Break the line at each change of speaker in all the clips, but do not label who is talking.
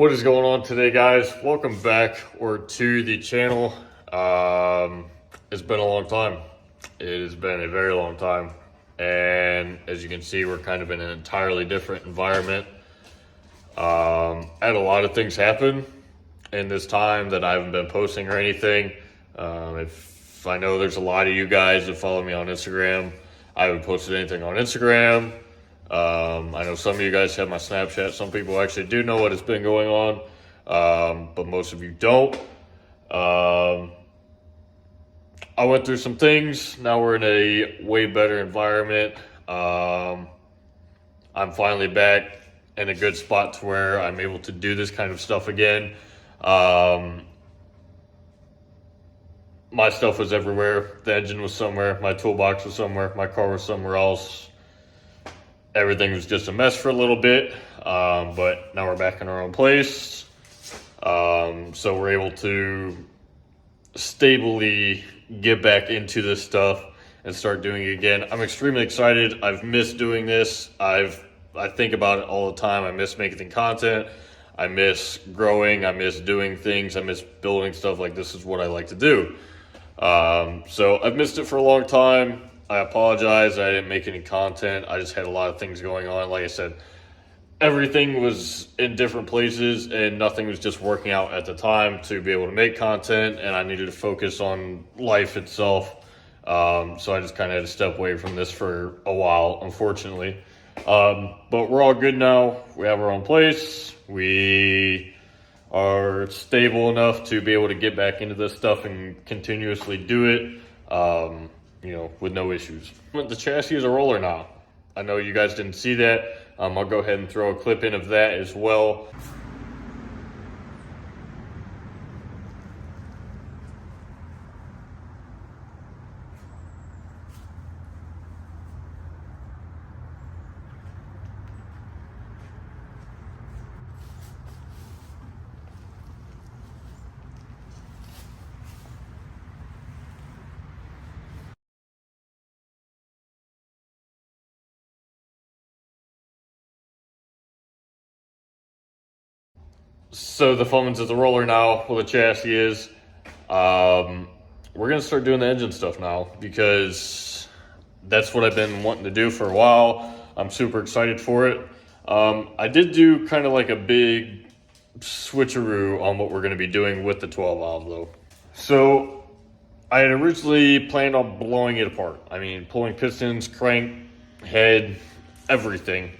What is going on today, guys? Welcome back to the channel. It's been a long time. It has been a very long time. And as you can see, we're kind of in an entirely different environment. Had a lot of things happen in this time that I haven't been posting or anything. If I know there's a lot of you guys that follow me on Instagram, I haven't posted anything on Instagram. I know some of you guys have my Snapchat. Some people actually do know what has been going on, but most of you don't. I went through some things. Now we're in a way better environment. I'm finally back in a good spot to where I'm able to do this kind of stuff again. My stuff was everywhere. The engine was somewhere. My toolbox was somewhere. My car was somewhere else. Everything was just a mess for a little bit, but now we're back in our own place. So we're able to stably get back into this stuff and start doing it again. I'm extremely excited. I've missed doing this. I think about it all the time. I miss making content. I miss growing. I miss doing things. I miss building stuff. Like, this is what I like to do. So I've missed it for a long time. I apologize. I didn't make any content. I just had a lot of things going on. Like I said, everything was in different places and nothing was just working out at the time to be able to make content, and I needed to focus on life itself. So I just kind of had to step away from this for a while, unfortunately. But we're all good now. We have our own place. We are stable enough to be able to get back into this stuff and continuously do it. With no issues. The chassis is a roller now. I know you guys didn't see that. I'll go ahead and throw a clip in of that as well. So the Fummins is a roller now. Well, the chassis is. We're going to start doing the engine stuff now because that's what I've been wanting to do for a while. I'm super excited for it. I did do kind of like a big switcheroo on what we're going to be doing with the 12 valve though. So I had originally planned on blowing it apart. I mean, pulling pistons, crank, head, everything,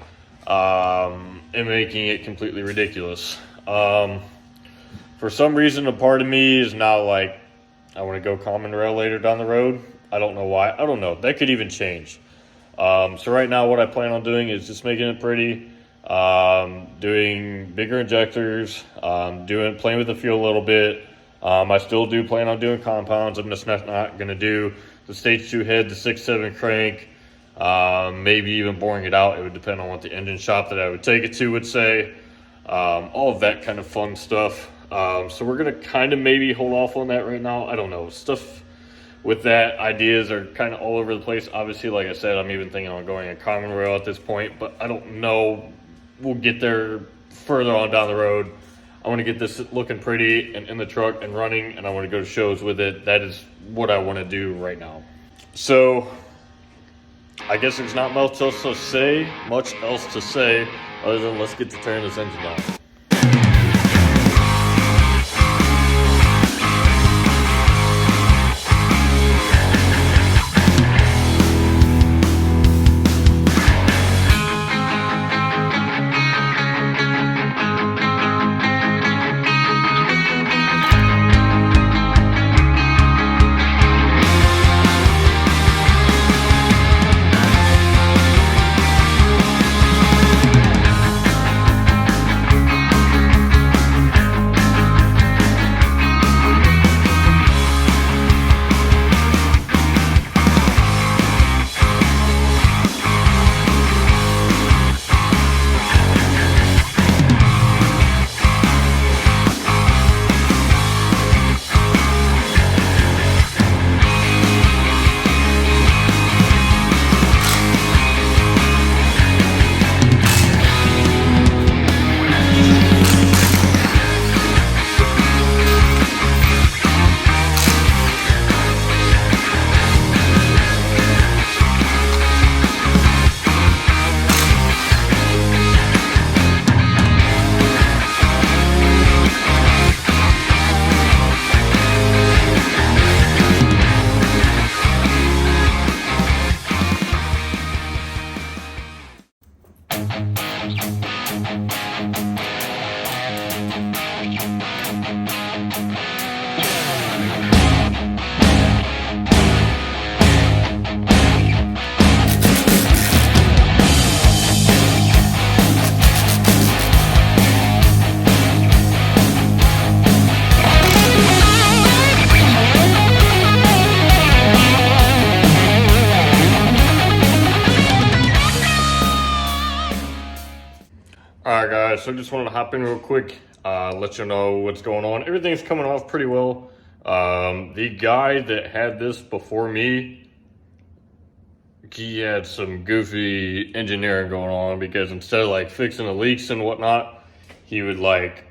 and making it completely ridiculous. For some reason, a part of me is now like, I want to go common rail later down the road. I don't know why. I don't know. That could even change. So right now what I plan on doing is just making it pretty, doing bigger injectors, playing with the fuel a little bit. I still do plan on doing compounds. I'm just not going to do the stage 2 head, the 6.7 crank, maybe even boring it out. It would depend on what the engine shop that I would take it to would say. All of that kind of fun stuff. So we're going to kind of maybe hold off on that right now. I don't know. Stuff with that, ideas are kind of all over the place. Obviously, like I said, I'm even thinking on going a common rail at this point, but I don't know. We'll get there further on down the road. I want to get this looking pretty and in the truck and running, and I want to go to shows with it. That is what I want to do right now. So I guess there's not much else to say other than let's get to turn this engine on. Alright guys, so just wanted to hop in real quick, let you know what's going on. Everything's coming off pretty well. The guy that had this before me, he had some goofy engineering going on, because instead of like fixing the leaks and whatnot, he would like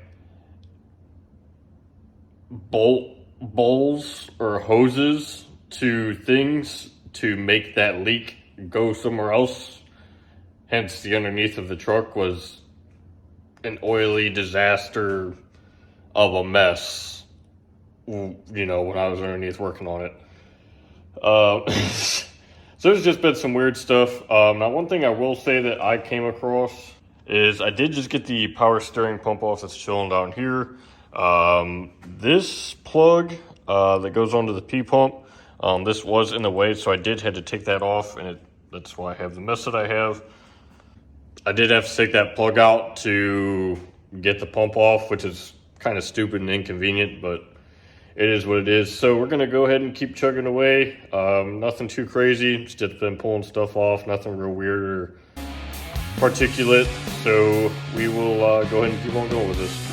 bolt bowls or hoses to things to make that leak go somewhere else. Hence the underneath of the truck was an oily disaster of a mess, you know, when I was underneath working on it. So there's just been some weird stuff. Now, one thing I will say that I came across is I did just get the power steering pump off that's chilling down here. This plug that goes onto the P pump, this was in the way, so I did had to take that off, and that's why I have the mess that I have. I did have to take that plug out to get the pump off, which is kind of stupid and inconvenient, but it is what it is. So we're going to go ahead and keep chugging away. Nothing too crazy. Just been pulling stuff off. Nothing real weird or particulate. So we will go ahead and keep on going with this.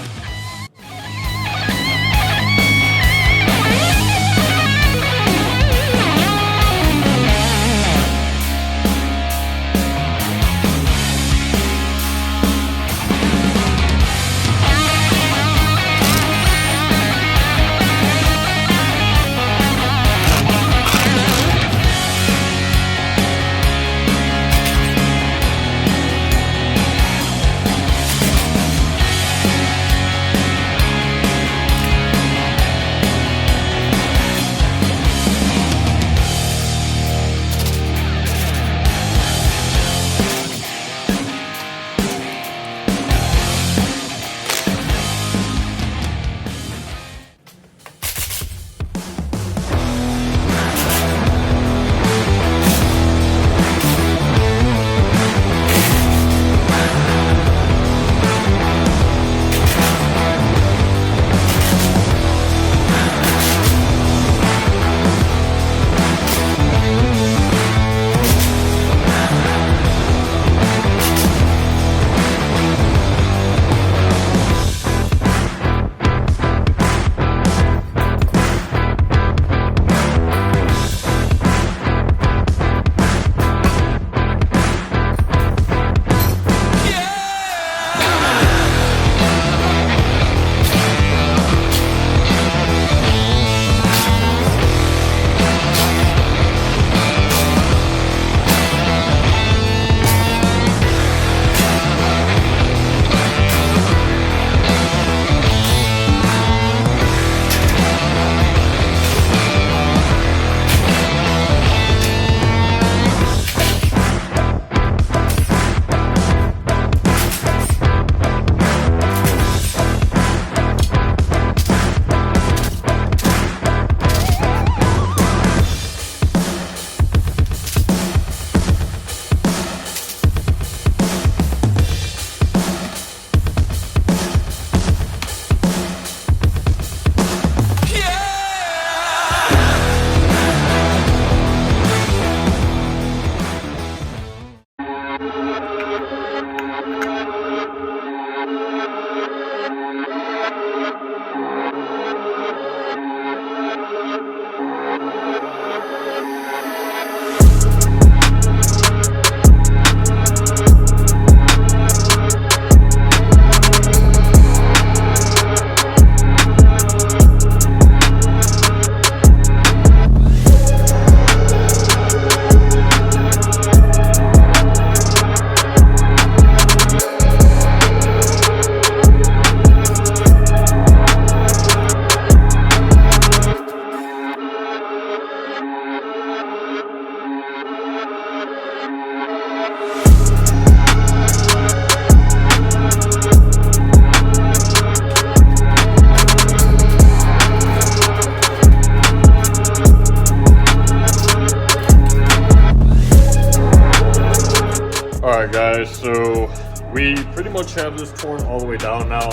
so we pretty much have this torn all the way down now.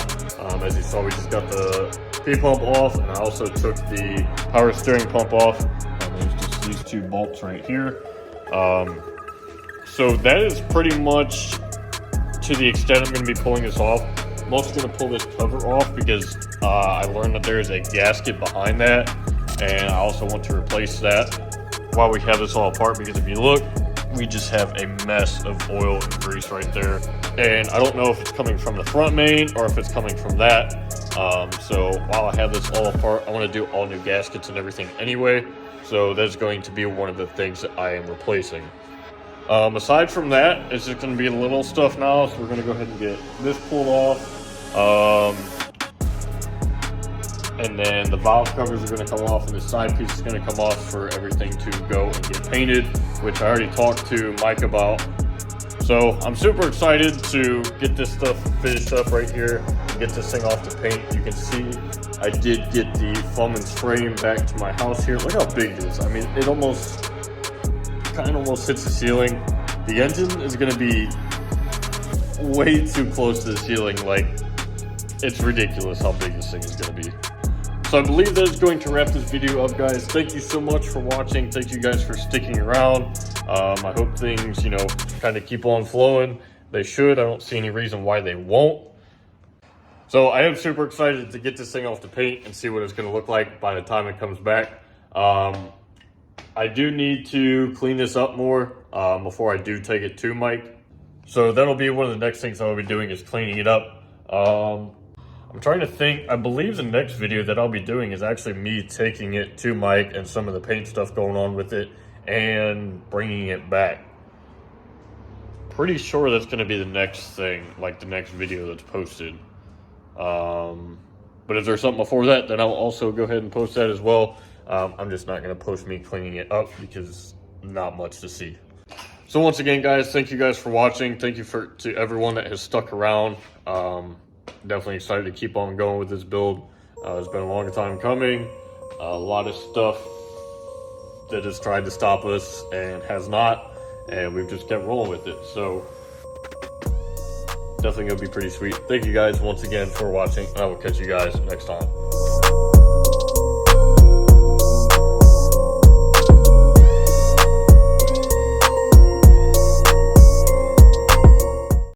As you saw, we just got the P-pump off, and I also took the power steering pump off. There's just these two bolts right here. So that is pretty much to the extent I'm going to be pulling this off. I'm also going to pull this cover off because I learned that there is a gasket behind that, and I also want to replace that while we have this all apart, because if you look, we just have a mess of oil and grease right there, and I don't know if it's coming from the front main or if it's coming from that. So while I have this all apart, I want to do all new gaskets and everything anyway, so that's going to be one of the things that I am replacing. Aside from that, it's just going to be the little stuff now, so we're going to go ahead and get this pulled off. And then the valve covers are going to come off, and the side piece is going to come off for everything to go and get painted, which I already talked to Mike about. So I'm super excited to get this stuff finished up right here and get this thing off the paint. You can see I did get the Cummins frame back to my house here. Look how big it is. I mean, it kind of almost hits the ceiling. The engine is going to be way too close to the ceiling. Like, it's ridiculous how big this thing is going to be. So I believe that is going to wrap this video up, guys. Thank you so much for watching. Thank you guys for sticking around. I hope things, kind of keep on flowing. They should. I don't see any reason why they won't. So I am super excited to get this thing off the paint and see what it's going to look like by the time it comes back. I do need to clean this up more before I do take it to Mike. So that'll be one of the next things I'll be doing, is cleaning it up. I'm trying to think. I believe the next video that I'll be doing is actually me taking it to Mike and some of the paint stuff going on with it and bringing it back. Pretty sure that's going to be the next thing, like the next video that's posted. But if there's something before that, then I'll also go ahead and post that as well. I'm just not going to post me cleaning it up because not much to see. So once again, guys, thank you guys for watching. Thank you to everyone that has stuck around. Definitely excited to keep on going with this build. It's been a long time coming. A lot of stuff that has tried to stop us and has not, and we've just kept rolling with it. So definitely gonna be pretty sweet. Thank you guys once again for watching, and I will catch you guys next time.